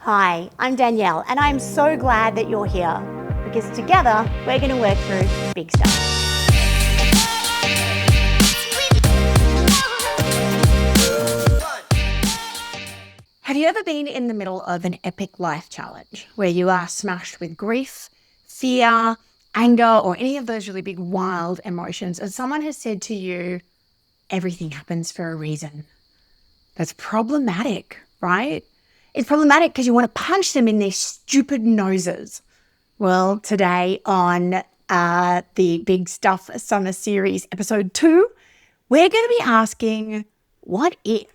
Hi, I'm Danielle, and I'm so glad that you're here because together we're going to work through big stuff. Have you ever been in the middle of an epic life challenge where you are smashed with grief, fear, anger, or any of those really big wild emotions, and someone has said to you, everything happens for a reason? That's problematic, right? It's problematic because you want to punch them in their stupid noses. Well, today on the Big Stuff Summer Series, episode 2, we're going to be asking, what if?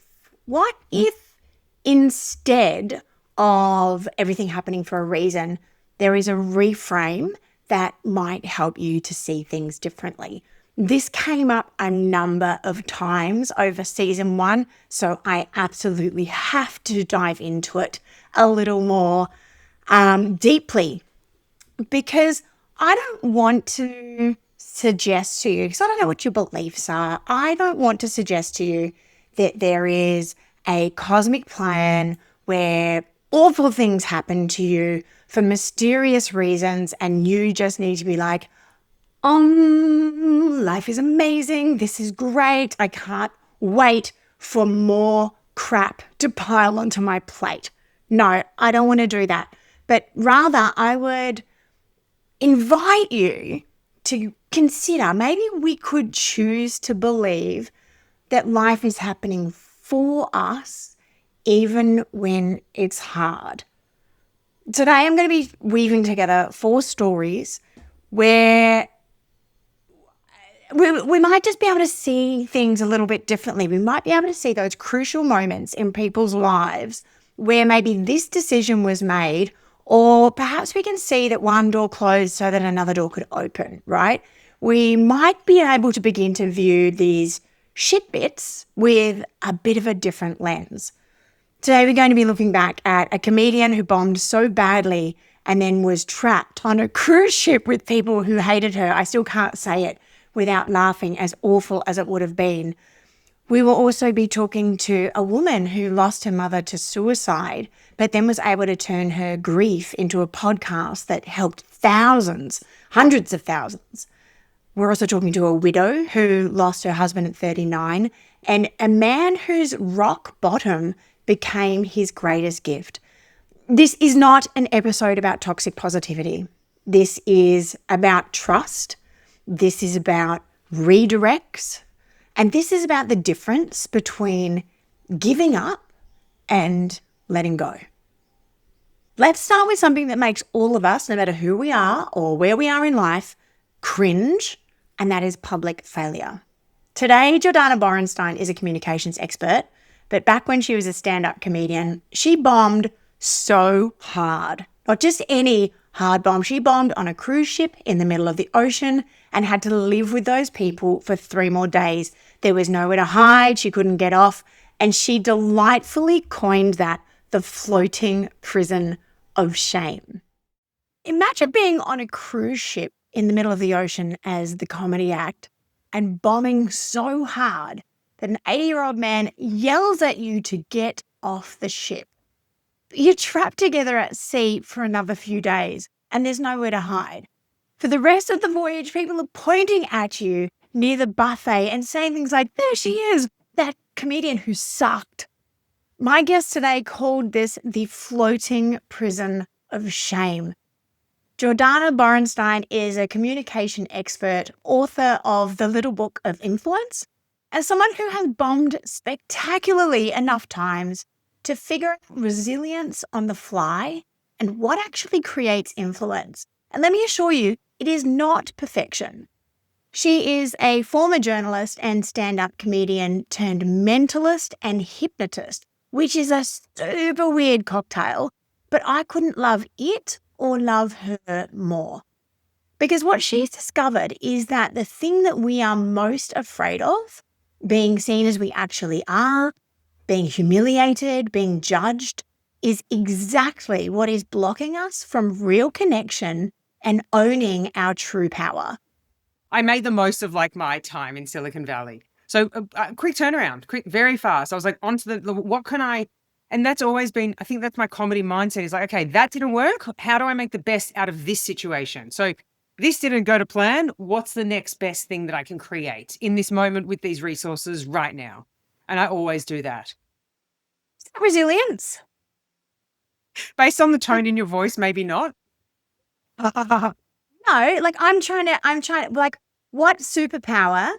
What if instead of everything happening for a reason, there is a reframe that might help you to see things differently? This came up a number of times over season 1, so I absolutely have to dive into it a little more deeply, because I don't want to suggest to you, because I don't know what your beliefs are, I don't want to suggest to you that there is a cosmic plan where awful things happen to you for mysterious reasons and you just need to be like, life is amazing. This is great. I can't wait for more crap to pile onto my plate. No, I don't want to do that. But rather, I would invite you to consider, maybe we could choose to believe that life is happening for us, even when it's hard. Today, I'm going to be weaving together 4 stories where we might just be able to see things a little bit differently. We might be able to see those crucial moments in people's lives where maybe this decision was made, or perhaps we can see that one door closed so that another door could open, right? We might be able to begin to view these shit bits with a bit of a different lens. Today, we're going to be looking back at a comedian who bombed so badly and then was trapped on a cruise ship with people who hated her. I still can't say it without laughing, as awful as it would have been. We will also be talking to a woman who lost her mother to suicide, but then was able to turn her grief into a podcast that helped thousands, hundreds of thousands. We're also talking to a widow who lost her husband at 39 and a man whose rock bottom became his greatest gift. This is not an episode about toxic positivity. This is about trust. This is about redirects. And this is about the difference between giving up and letting go. Let's start with something that makes all of us, no matter who we are or where we are in life, cringe, and that is public failure. Today, Jordana Borenstein is a communications expert, but back when she was a stand-up comedian, she bombed so hard. Not just any hard bomb. She bombed on a cruise ship in the middle of the ocean and had to live with those people for 3 more days. There was nowhere to hide. She couldn't get off. And she delightfully coined that the floating prison of shame. Imagine being on a cruise ship in the middle of the ocean as the comedy act and bombing so hard that an 80-year-old man yells at you to get off the ship. You're trapped together at sea for another few days and there's nowhere to hide. For the rest of the voyage, people are pointing at you near the buffet and saying things like, there she is, that comedian who sucked. My guest today called this the floating prison of shame. Jordana Borenstein is a communication expert, author of The Little Book of Influence, and someone who has bombed spectacularly enough times to figure out resilience on the fly and what actually creates influence. And let me assure you, it is not perfection. She is a former journalist and stand-up comedian turned mentalist and hypnotist, which is a super weird cocktail, but I couldn't love it or love her more. Because what she's discovered is that the thing that we are most afraid of, being seen as we actually are, being humiliated, being judged, is exactly what is blocking us from real connection and owning our true power. I made the most of my time in Silicon Valley. So quick turnaround, very fast. I was like, onto the what can I And that's always been, I think that's my comedy mindset is like, okay, that didn't work. How do I make the best out of this situation? So this didn't go to plan. What's the next best thing that I can create in this moment with these resources right now? And I always do that. Resilience. Based on the tone in your voice, maybe not. No, like I'm trying to, like, what superpower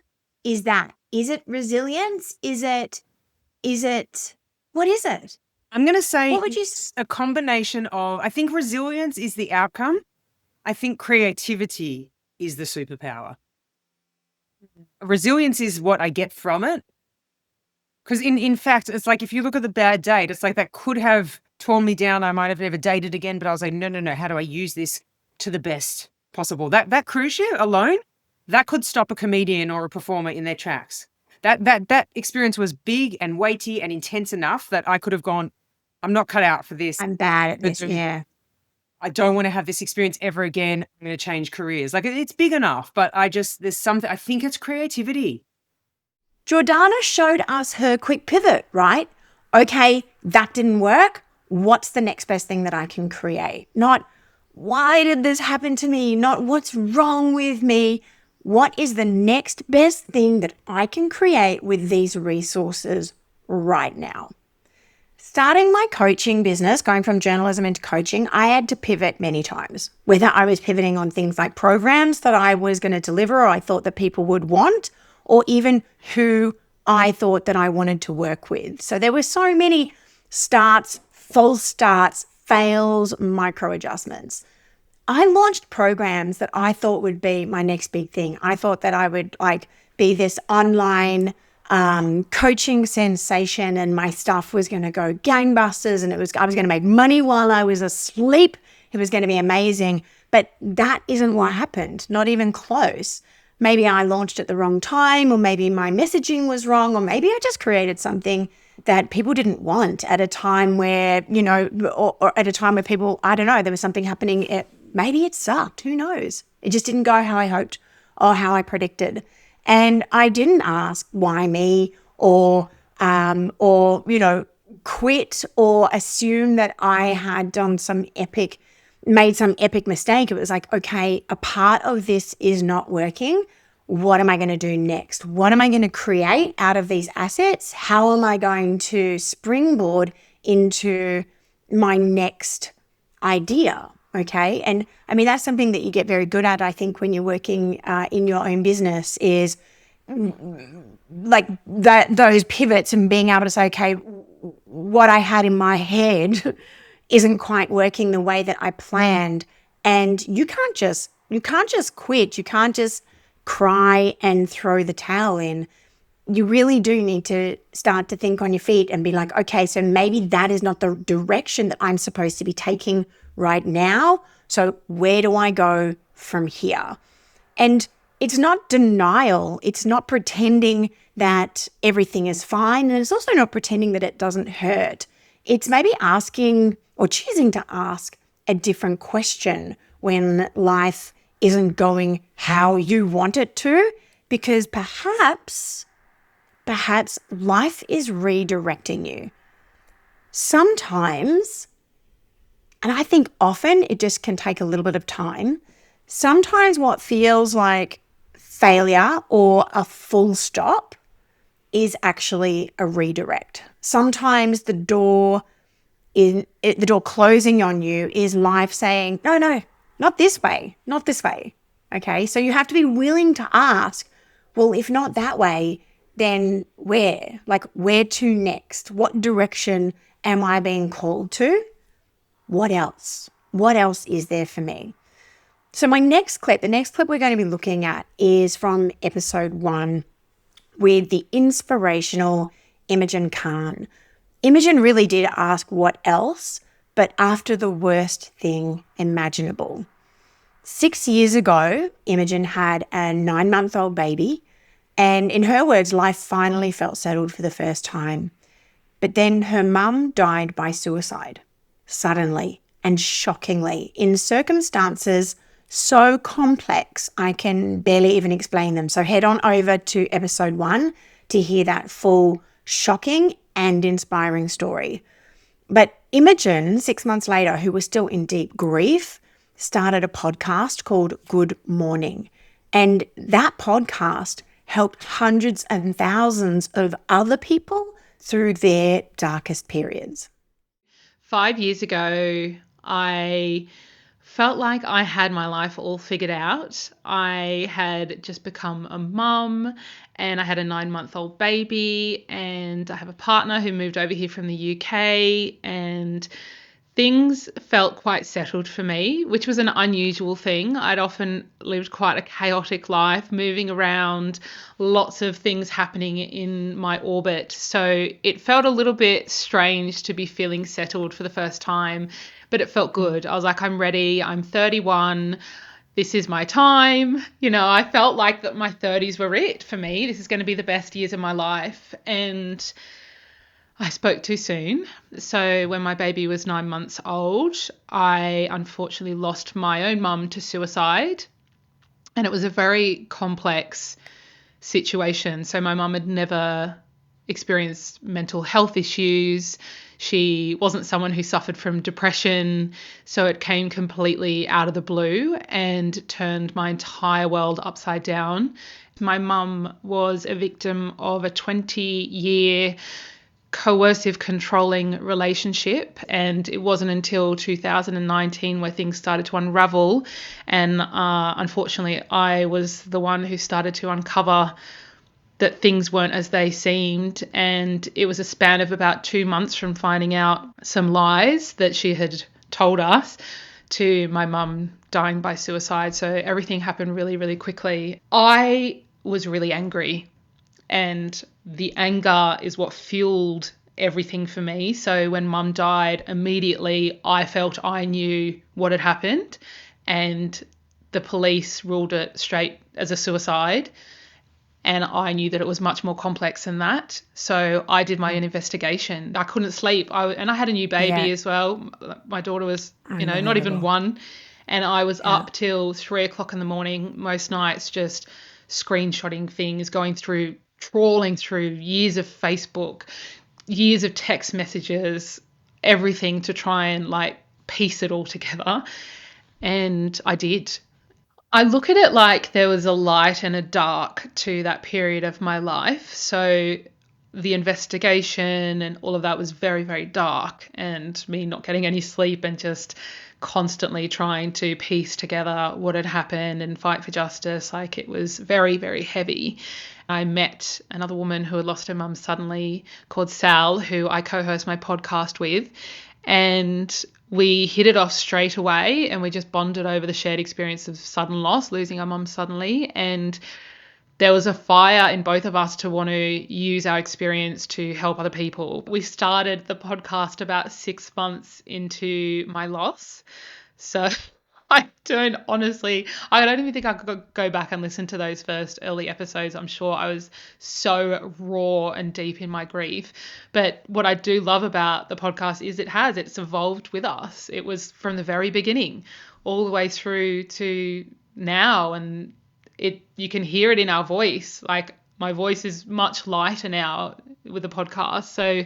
is that? Is it resilience? Is it, what is it? I'm going to say What would you it's a combination of, I think resilience is the outcome. I think creativity is the superpower. Resilience is what I get from it. Because in fact, it's like if you look at the bad date, it's like that could have torn me down. I might have never dated again, but I was like, no. How do I use this to the best possible? That cruise ship alone, that could stop a comedian or a performer in their tracks. That experience was big and weighty and intense enough that I could have gone, I'm not cut out for this. I'm bad at this. Yeah. I don't want to have this experience ever again. I'm going to change careers. Like it's big enough, but there's something, I think it's creativity. Jordana showed us her quick pivot, right? Okay, that didn't work. What's the next best thing that I can create? Not why did this happen to me? Not what's wrong with me? What is the next best thing that I can create with these resources right now? Starting my coaching business, going from journalism into coaching, I had to pivot many times, whether I was pivoting on things like programs that I was going to deliver or I thought that people would want, or even who I thought that I wanted to work with. So there were so many starts, false starts, fails, micro adjustments. I launched programs that I thought would be my next big thing. I thought that I would be this online coaching sensation and my stuff was going to go gangbusters and I was going to make money while I was asleep. It was going to be amazing. But that isn't what happened, not even close. Maybe I launched at the wrong time, or maybe my messaging was wrong, or maybe I just created something that people didn't want at a time where, or at a time where people, I don't know, there was something happening. Maybe it sucked. Who knows? It just didn't go how I hoped or how I predicted. And I didn't ask why me or quit or assume that I had made some epic mistake. It was like, okay, a part of this is not working. What am I going to do next? What am I going to create out of these assets? How am I going to springboard into my next idea? Okay. And I mean, that's something that you get very good at, I think, when you're working in your own business is like those pivots and being able to say, okay, what I had in my head isn't quite working the way that I planned. And you can't just quit. You can't just cry and throw the towel in. You really do need to start to think on your feet and be like, okay, so maybe that is not the direction that I'm supposed to be taking right now. So where do I go from here? And it's not denial. It's not pretending that everything is fine. And it's also not pretending that it doesn't hurt. It's maybe asking or choosing to ask a different question when life isn't going how you want it to, because perhaps life is redirecting you. Sometimes, and I think often it just can take a little bit of time, sometimes what feels like failure or a full stop is actually a redirect. Sometimes the door closing on you is life saying, no, not this way. Okay, so you have to be willing to ask, well, if not that way, then where? Like, where to next? What direction am I being called to? What else? What else is there for me? So the next clip we're going to be looking at is from episode 1 with the inspirational Imogen Khan. Imogen really did ask what else, but after the worst thing imaginable. 6 years ago, Imogen had a 9-month-old baby, and in her words, life finally felt settled for the first time. But then her mum died by suicide, suddenly and shockingly, in circumstances so complex I can barely even explain them. So head on over to episode 1 to hear that full, shocking and inspiring story. But Imogen, 6 months later, who was still in deep grief, started a podcast called Good Morning. And that podcast helped hundreds and thousands of other people through their darkest periods. 5 years ago, I felt like I had my life all figured out. I had just become a mum and I had a 9-month-old baby, and I have a partner who moved over here from the UK, and things felt quite settled for me, which was an unusual thing. I'd often lived quite a chaotic life, moving around, lots of things happening in my orbit. So it felt a little bit strange to be feeling settled for the first time, but it felt good. I was like, I'm ready. I'm 31. This is my time. I felt like that my 30s were it for me. This is going to be the best years of my life. And I spoke too soon. So when my baby was 9 months old, I unfortunately lost my own mum to suicide. And it was a very complex situation. So my mum had never experienced mental health issues. She wasn't someone who suffered from depression. So it came completely out of the blue and turned my entire world upside down. My mum was a victim of a 20-year coercive, controlling relationship, and it wasn't until 2019 where things started to unravel, and unfortunately I was the one who started to uncover that things weren't as they seemed. And it was a span of about 2 months from finding out some lies that she had told us to my mum dying by suicide. So everything happened really, really quickly. I was really angry, and the anger is what fueled everything for me. So when mum died, immediately I felt I knew what had happened, and the police ruled it straight as a suicide. And I knew that it was much more complex than that. So I did my own investigation. I couldn't sleep. And I had a new baby as well. My daughter was, not even one. And I was up till 3 o'clock in the morning most nights, just screenshotting things, trawling through years of Facebook, years of text messages, everything to try and piece it all together. And I did. I look at it like there was a light and a dark to that period of my life. So the investigation and all of that was very, very dark, and me not getting any sleep and just constantly trying to piece together what had happened and fight for justice. It was very, very heavy. I met another woman who had lost her mum suddenly called Sal, who I co-host my podcast with, and we hit it off straight away, and we just bonded over the shared experience of sudden loss, losing our mum suddenly. And there was a fire in both of us to want to use our experience to help other people. We started the podcast about 6 months into my loss. So I don't even think I could go back and listen to those first early episodes. I'm sure I was so raw and deep in my grief. But what I do love about the podcast is it's evolved with us. It was from the very beginning all the way through to now, and you can hear it in our voice. My voice is much lighter now with the podcast. So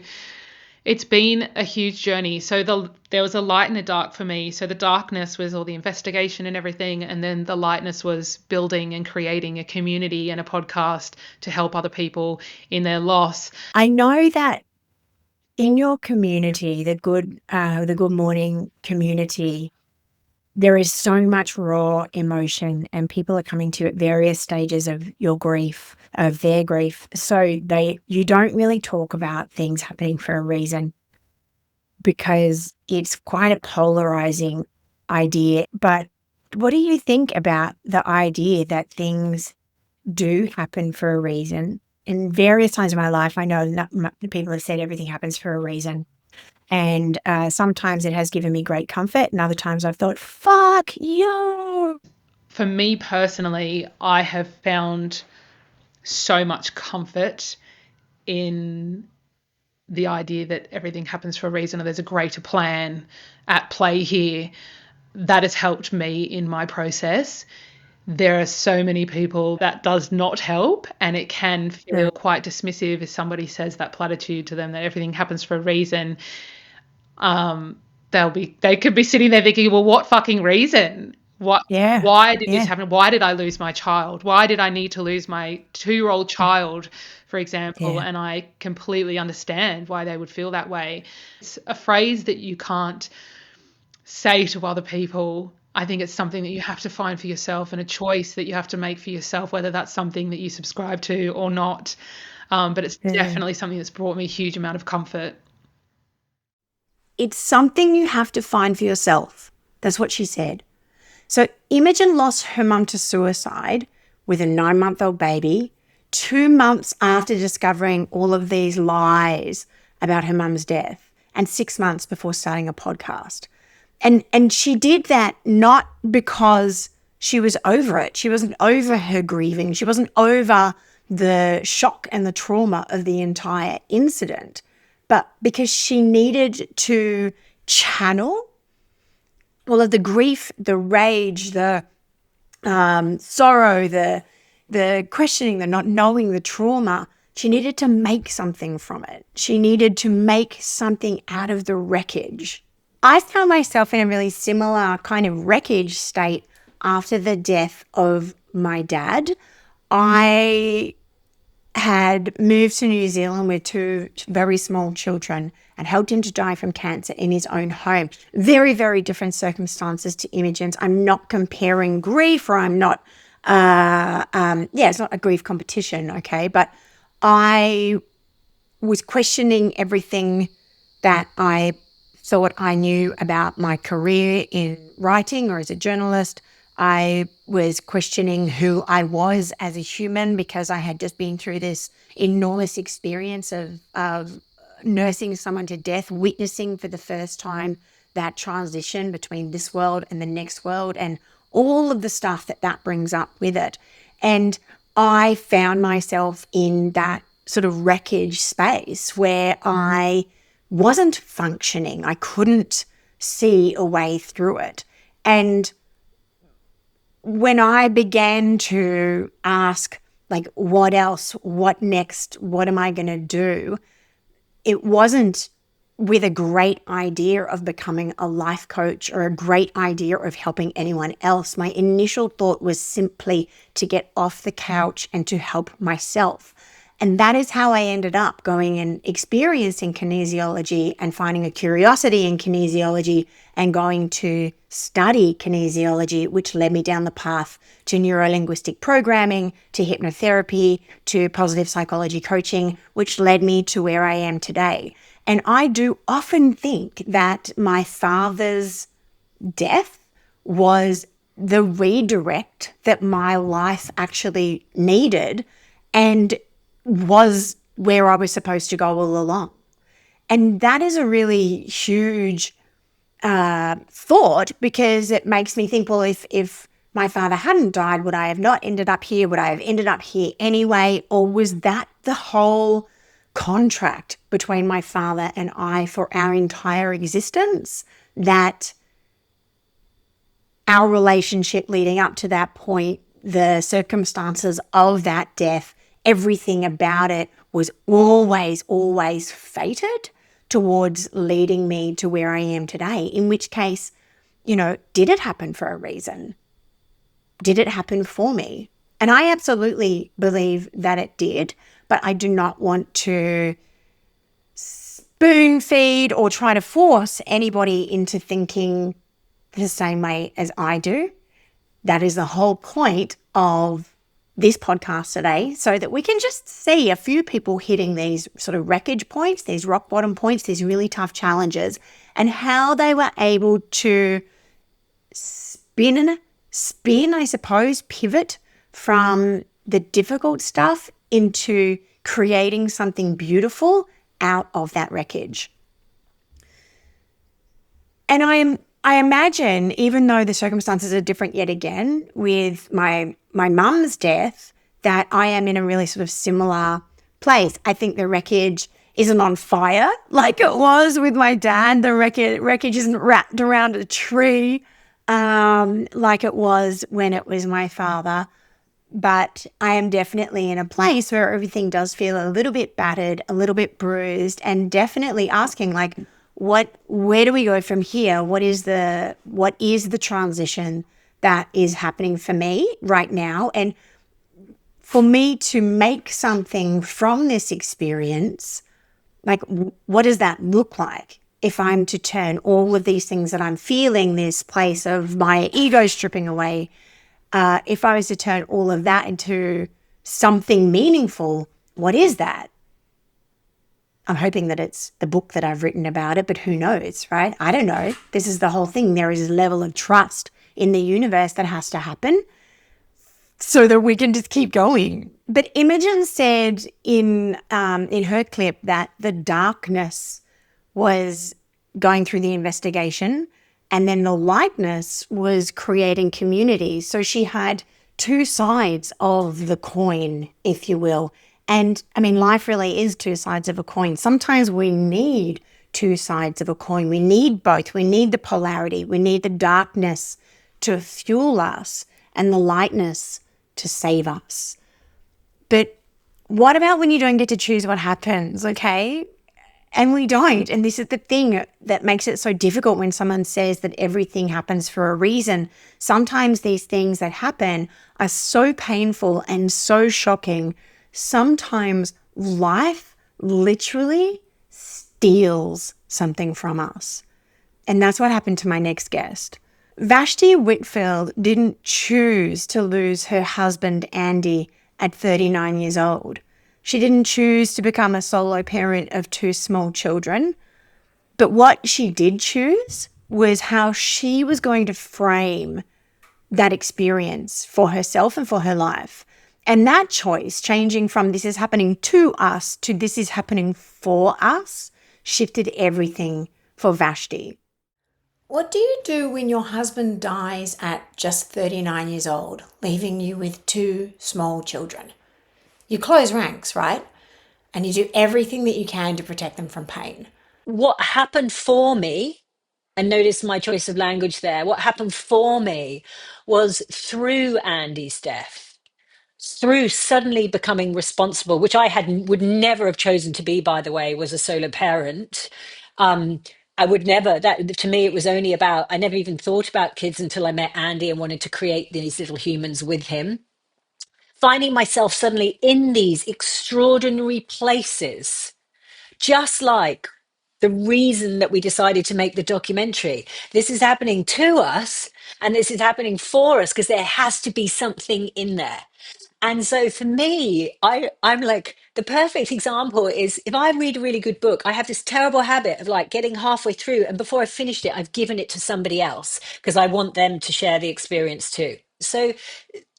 it's been a huge journey. So there was a light and a dark for me. So the darkness was all the investigation and everything, and then the lightness was building and creating a community and a podcast to help other people in their loss. I know that in your community, the Good Morning community, there is so much raw emotion, and people are coming to you at various stages of your grief, of their grief. So you don't really talk about things happening for a reason, because it's quite a polarizing idea. But what do you think about the idea that things do happen for a reason? In various times of my life, I know that people have said everything happens for a reason. And sometimes it has given me great comfort, and other times I've thought, fuck you. For me personally, I have found so much comfort in the idea that everything happens for a reason, and there's a greater plan at play here. That has helped me in my process. There are so many people that does not help, and it can feel quite dismissive if somebody says that platitude to them, that everything happens for a reason. They could be sitting there thinking, well, what fucking reason? Yeah. Why did this Yeah. happen? Why did I lose my child? Why did I need to lose my 2-year-old child, for example? Yeah. And I completely understand why they would feel that way. It's a phrase that you can't say to other people. I think it's something that you have to find for yourself and a choice that you have to make for yourself, whether that's something that you subscribe to or not. But it's Yeah. definitely something that's brought me a huge amount of comfort. It's something you have to find for yourself. That's what she said. So Imogen lost her mum to suicide with a 9-month-old baby 2 months after discovering all of these lies about her mum's death and 6 months before starting a podcast. And she did that not because she was over it. She wasn't over her grieving. She wasn't over the shock and the trauma of the entire incident, but because she needed to channel all of the grief, the rage, the sorrow, the questioning, the not knowing, the trauma. She needed to make something from it. She needed to make something out of the wreckage. I found myself in a really similar kind of wreckage state after the death of my dad. I had moved to New Zealand with 2 very small children and helped him to die from cancer in his own home. Very, very different circumstances to Imogen's. I'm not comparing grief, or I'm not, it's not a grief competition, okay? But I was questioning everything that I thought I knew about my career in writing or as a journalist. I was questioning who I was as a human because I had just been through this enormous experience of nursing someone to death, witnessing for the first time that transition between this world and the next world and all of the stuff that brings up with it. And I found myself in that sort of wreckage space where I wasn't functioning. I couldn't see a way through it. And when I began to ask, like, what else, what next, what am I going to do? It wasn't with a great idea of becoming a life coach or a great idea of helping anyone else. My initial thought was simply to get off the couch and to help myself. And that is how I ended up going and experiencing kinesiology and finding a curiosity in kinesiology and going to study kinesiology, which led me down the path to neuro-linguistic programming, to hypnotherapy, to positive psychology coaching, which led me to where I am today. And I do often think that my father's death was the redirect that my life actually needed and was where I was supposed to go all along. And that is a really huge thought, because it makes me think, well, if my father hadn't died, would I have not ended up here? Would I have ended up here anyway? Or was that the whole contract between my father and I for our entire existence, that our relationship leading up to that point, the circumstances of that death, everything about it was always, always fated towards leading me to where I am today? In which case, did it happen for a reason? Did it happen for me? And I absolutely believe that it did, but I do not want to spoon feed or try to force anybody into thinking the same way as I do. That is the whole point of this podcast today, so that we can just see a few people hitting these sort of wreckage points, these rock bottom points, these really tough challenges, and how they were able to spin, I suppose, pivot from the difficult stuff into creating something beautiful out of that wreckage. And I imagine, even though the circumstances are different yet again with my mum's death, that I am in a really sort of similar place. I think the wreckage isn't on fire like it was with my dad. The wreckage isn't wrapped around a tree like it was when it was my father. But I am definitely in a place where everything does feel a little bit battered, a little bit bruised, and definitely asking, like, where do we go from here? What is the transition that is happening for me right now? And for me to make something from this experience, like, what does that look like? If I'm to turn all of these things that I'm feeling, this place of my ego stripping away, if I was to turn all of that into something meaningful, what is that? I'm hoping that it's the book that I've written about it, but who knows, right? I don't know. This is the whole thing. There is a level of trust in the universe that has to happen so that we can just keep going. But Imogen said in her clip that the darkness was going through the investigation and then the lightness was creating community. So she had two sides of the coin, if you will. And I mean, life really is two sides of a coin. Sometimes we need two sides of a coin. We need both. We need the polarity. We need the darkness to fuel us and the lightness to save us. But what about when you don't get to choose what happens, okay? And we don't. And this is the thing that makes it so difficult when someone says that everything happens for a reason. Sometimes these things that happen are so painful and so shocking. Sometimes life literally steals something from us. And that's what happened to my next guest. Vashti Whitfield didn't choose to lose her husband, Andy, at 39 years old. She didn't choose to become a solo parent of two small children. But what she did choose was how she was going to frame that experience for herself and for her life. And that choice, changing from this is happening to us to this is happening for us, shifted everything for Vashti. What do you do when your husband dies at just 39 years old, leaving you with two small children? You close ranks, right? And you do everything that you can to protect them from pain. What happened for me, and notice my choice of language there, what happened for me was through Andy's death, through suddenly becoming responsible, which would never have chosen to be, by the way, was a solo parent. I would never, that to me, it was only about, I never even thought about kids until I met Andy and wanted to create these little humans with him. Finding myself suddenly in these extraordinary places, just like the reason that we decided to make the documentary. This is happening to us and this is happening for us because there has to be something in there. And so for me, I'm like, the perfect example is if I read a really good book, I have this terrible habit of like getting halfway through and before I've finished it, I've given it to somebody else because I want them to share the experience too. So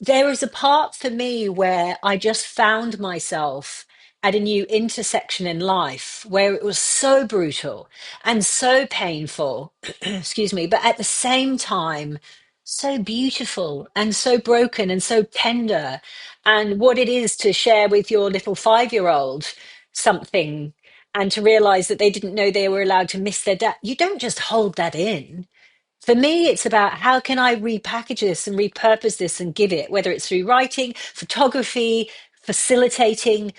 there is a part for me where I just found myself at a new intersection in life where it was so brutal and so painful, excuse me, but at the same time, so beautiful and so broken and so tender. And what it is to share with your little 5-year-old something and to realize that they didn't know they were allowed to miss their dad. You don't just hold that in. For me, it's about how can I repackage this and repurpose this and give it, whether it's through writing, photography, facilitating,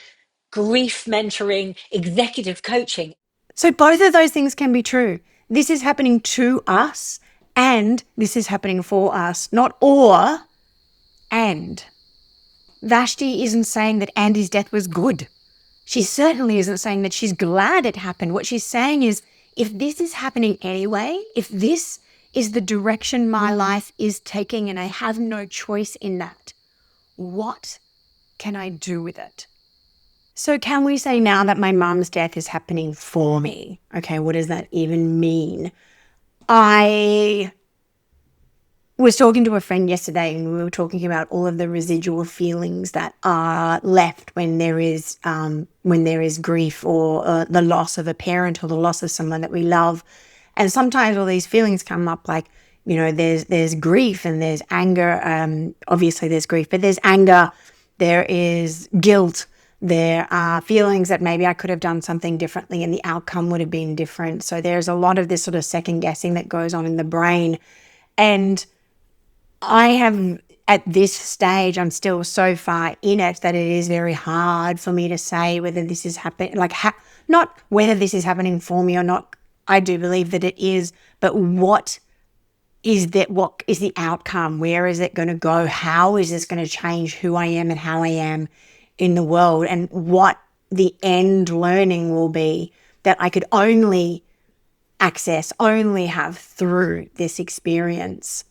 grief mentoring, executive coaching. So both of those things can be true. This is happening to us and this is happening for us, not or and. Vashti isn't saying that Andy's death was good. She certainly isn't saying that she's glad it happened. What she's saying is, if this is happening anyway, if this is the direction my life is taking and I have no choice in that, what can I do with it? So can we say now that my mum's death is happening for me? Okay, what does that even mean? I was talking to a friend yesterday and we were talking about all of the residual feelings that are left when there is grief or the loss of a parent or the loss of someone that we love. And sometimes all these feelings come up like, you know, there's grief and there's anger. Obviously there's grief, but there's anger, there is guilt, there are feelings that maybe I could have done something differently and the outcome would have been different. So there's a lot of this sort of second guessing that goes on in the brain. And I have, at this stage, I'm still so far in it that it is very hard for me to say whether this is happening, not whether this is happening for me or not, I do believe that it is, but what is the outcome? Where is it going to go? How is this going to change who I am and how I am in the world, and what the end learning will be that I could only only have through this experience.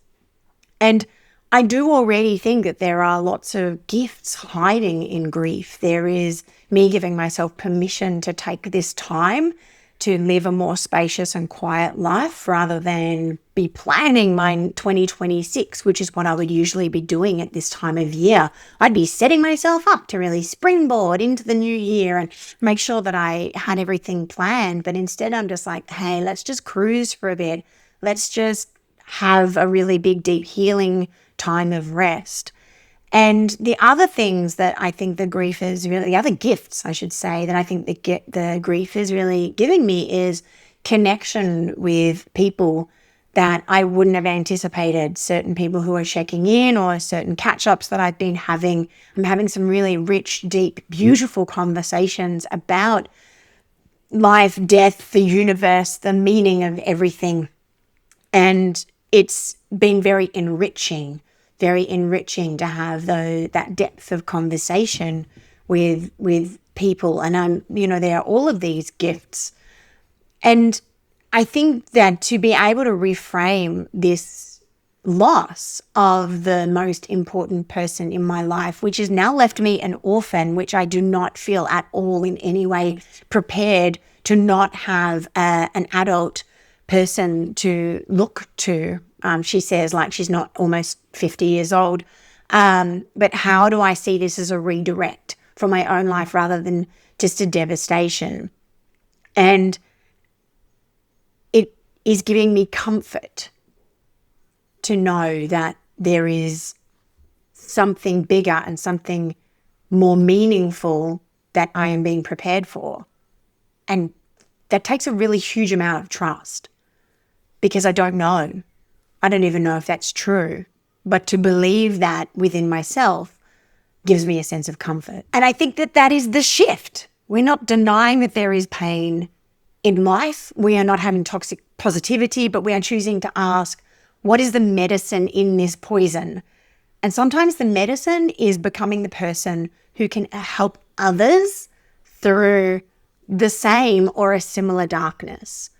And I do already think that there are lots of gifts hiding in grief. There is me giving myself permission to take this time to live a more spacious and quiet life rather than be planning my 2026, which is what I would usually be doing at this time of year. I'd be setting myself up to really springboard into the new year and make sure that I had everything planned. But instead, I'm just like, hey, let's just cruise for a bit. Let's just have a really big, deep healing time of rest. And the other things that I think the other gifts, I should say, that I think the grief is really giving me is connection with people that I wouldn't have anticipated, certain people who are checking in or certain catch-ups that I've been having. I'm having some really rich, deep, beautiful conversations about life, death, the universe, the meaning of everything. And it's been very enriching to have that depth of conversation with people. And there are all of these gifts. And I think that to be able to reframe this loss of the most important person in my life, which has now left me an orphan, which I do not feel at all in any way prepared to not have an adult person to look to. She says, like, she's not almost 50 years old. But how do I see this as a redirect for my own life rather than just a devastation? And it is giving me comfort to know that there is something bigger and something more meaningful that I am being prepared for. And that takes a really huge amount of trust, because I don't know. I don't even know if that's true. But to believe that within myself gives me a sense of comfort. And I think that is the shift. We're not denying that there is pain in life. We are not having toxic positivity, but we are choosing to ask, what is the medicine in this poison? And sometimes the medicine is becoming the person who can help others through the same or a similar darkness.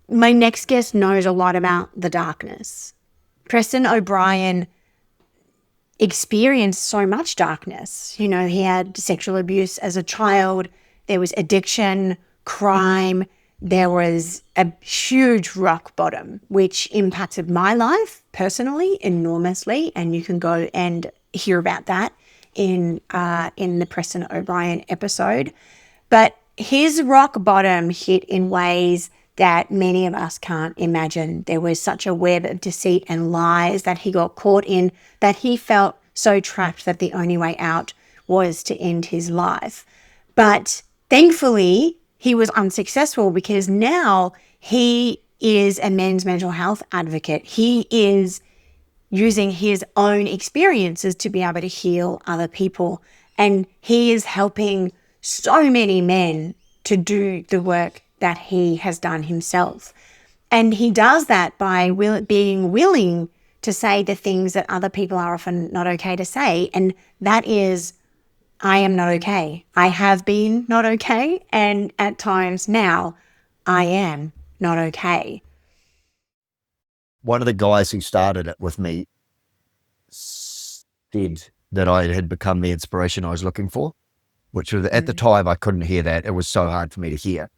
My next guest knows a lot about the darkness. Preston O'Brien experienced so much darkness. He had sexual abuse as a child. There was addiction, crime. There was a huge rock bottom, which impacted my life personally enormously. And you can go and hear about that in the Preston O'Brien episode. But his rock bottom hit in ways that many of us can't imagine. There was such a web of deceit and lies that he got caught in, that he felt so trapped that the only way out was to end his life. But thankfully, he was unsuccessful, because now he is a men's mental health advocate. He is using his own experiences to be able to heal other people. And he is helping so many men to do the work that he has done himself. And he does that by being willing to say the things that other people are often not okay to say. And that is, I am not okay. I have been not okay. And at times now, I am not okay. One of the guys who started it with me said that I had become the inspiration I was looking for, which was, at the time, I couldn't hear that. It was so hard for me to hear.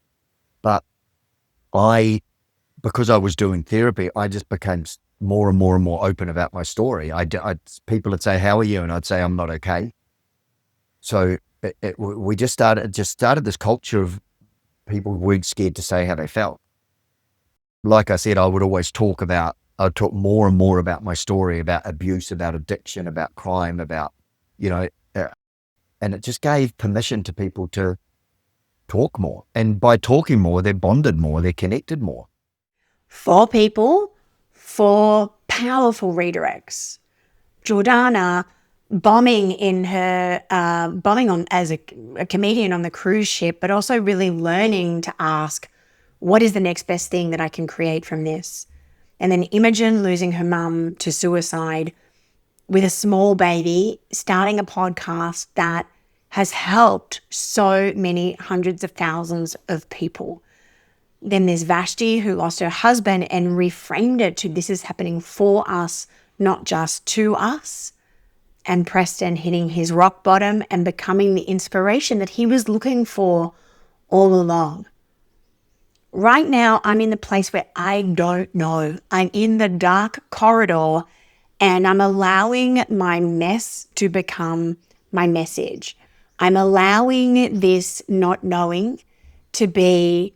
But because I was doing therapy, I just became more and more and more open about my story. People would say, "How are you?" And I'd say, "I'm not okay." So we just started this culture of people weren't scared to say how they felt. Like I said, I would always I'd talk more and more about my story, about abuse, about addiction, about crime, about, and it just gave permission to people to talk more. And by talking more, they're bonded more, they're connected more. 4 people, 4 powerful redirects. Jordana bombing on as a comedian on the cruise ship, but also really learning to ask, what is the next best thing that I can create from this? And then Imogen losing her mum to suicide with a small baby, starting a podcast that has helped so many hundreds of thousands of people. Then there's Vashti, who lost her husband and reframed it to this is happening for us, not just to us. And Preston hitting his rock bottom and becoming the inspiration that he was looking for all along. Right now, I'm in the place where I don't know. I'm in the dark corridor and I'm allowing my mess to become my message. I'm allowing this not knowing to be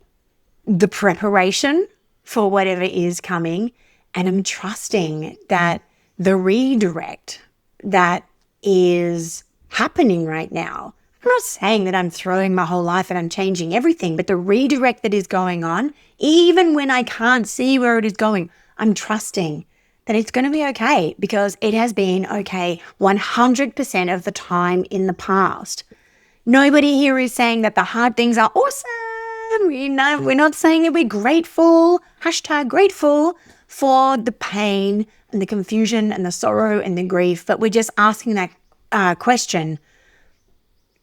the preparation for whatever is coming. And I'm trusting that the redirect that is happening right now, I'm not saying that I'm throwing my whole life and I'm changing everything, but the redirect that is going on, even when I can't see where it is going, I'm trusting that it's going to be okay because it has been okay 100% of the time in the past. Nobody here is saying that the hard things are awesome. We're not saying that we're grateful, #grateful for the pain and the confusion and the sorrow and the grief, but we're just asking that question.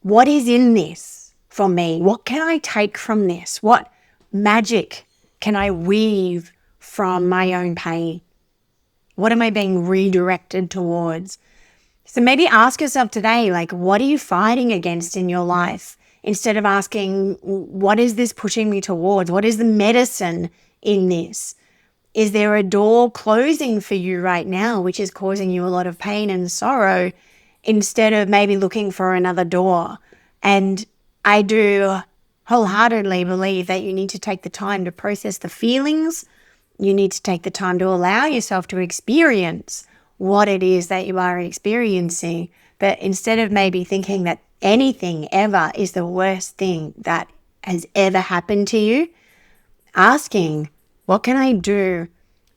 What is in this for me? What can I take from this? What magic can I weave from my own pain? What am I being redirected towards? So maybe ask yourself today, like, what are you fighting against in your life? Instead of asking, what is this pushing me towards? What is the medicine in this? Is there a door closing for you right now, which is causing you a lot of pain and sorrow, instead of maybe looking for another door? And I do wholeheartedly believe that you need to take the time to process the feelings. You need to take the time to allow yourself to experience what it is that you are experiencing. But instead of maybe thinking that anything ever is the worst thing that has ever happened to you, asking, what can I do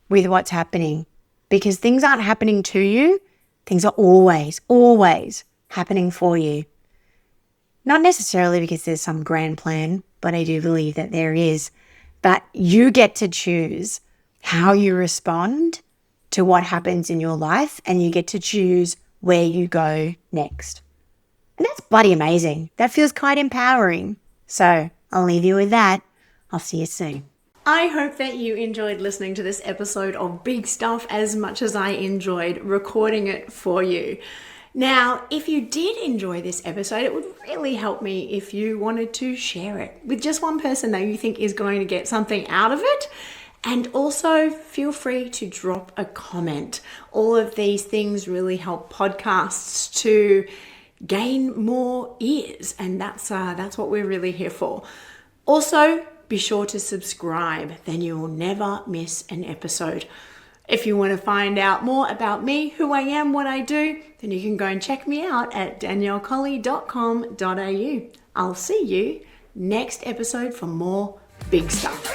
with what's happening? Because things aren't happening to you. Things are always, always happening for you. Not necessarily because there's some grand plan, but I do believe that there is. But you get to choose how you respond to what happens in your life, and you get to choose where you go next. And that's bloody amazing. That feels quite empowering. So I'll leave you with that. I'll see you soon. I hope that you enjoyed listening to this episode of Big Stuff as much as I enjoyed recording it for you. Now, if you did enjoy this episode, it would really help me if you wanted to share it with just one person that you think is going to get something out of it. And also feel free to drop a comment. All of these things really help podcasts to gain more ears, and that's what we're really here for. Also, be sure to subscribe, then you will never miss an episode. If you want to find out more about me, who I am, what I do, then you can go and check me out at daniellecolley.com.au. I'll see you next episode for more big stuff.